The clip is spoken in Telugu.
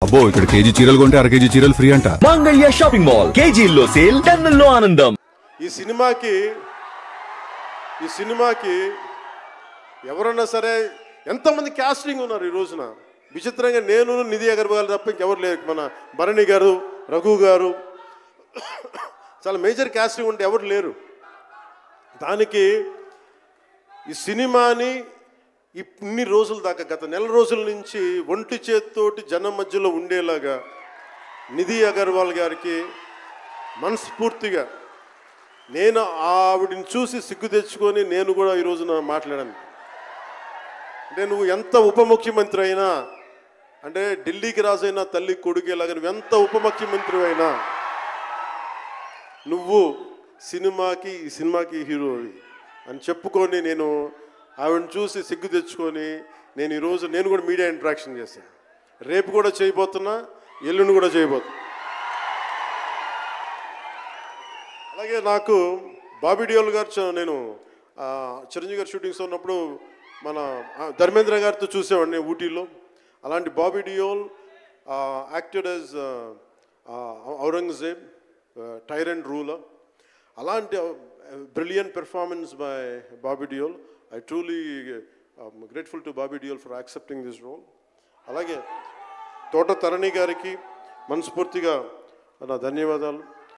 అబ్బో ఇక్కడ కేజీ చీరలు కొంటే అర కేజీ చీరలు ఫ్రీ అంట. మంగళ్య షాపింగ్ మాల్, కేజీల్లో సేల్, టన్నుల్లో ఆనందం. ఈ సినిమాకి ఎవరన్నా సరే ఎంతమంది క్యాస్టింగ్ ఉన్నారు ఈ రోజున. విచిత్రంగా నేను, నిధి అగర్వాల్ తప్ప ఇంకెవరు లేరు. మన భరణి గారు, రఘు గారు, చాలా మేజర్ క్యాస్టింగ్ ఉంటే ఎవరు లేరు. దానికి ఈ సినిమాని ఇన్ని రోజుల దాకా, గత నెల రోజుల నుంచి ఒంటి చేత్తోటి జనం మధ్యలో ఉండేలాగా నిధి అగర్వాల్ గారికి మనస్ఫూర్తిగా నేను ఆవిడని చూసి సిగ్గు తెచ్చుకొని నేను కూడా ఈ రోజున మాట్లాడాను. అంటే నువ్వు ఎంత ఉప ముఖ్యమంత్రి అయినా, అంటే ఢిల్లీకి రాజైనా తల్లి కొడుకేలాగా నువ్వు ఎంత ఉప ముఖ్యమంత్రి అయినా నువ్వు ఈ సినిమాకి హీరో అని చెప్పుకొని నేను ఆవిడని చూసి సిగ్గు తెచ్చుకొని నేను కూడా మీడియా ఇంటరాక్షన్ చేశాను. రేపు కూడా చేయబోతున్నా, ఎల్లుండి కూడా చేయబోతున్నా. అలాగే నాకు బాబీ డియోల్ గారు, నేను చిరంజీవి గారు షూటింగ్స్ ఉన్నప్పుడు మన ధర్మేంద్ర గారితో చూసేవాడిని ఊటీలో. అలాంటి Bobby Deol acted as Aurangzeb, tyrant ruler. అలాంటి brilliant performance by Bobby Deol. I truly grateful to Bobby Deol for accepting this role. అలాగే తోట తరణి గారికి మనస్ఫూర్తిగా నా ధన్యవాదాలు.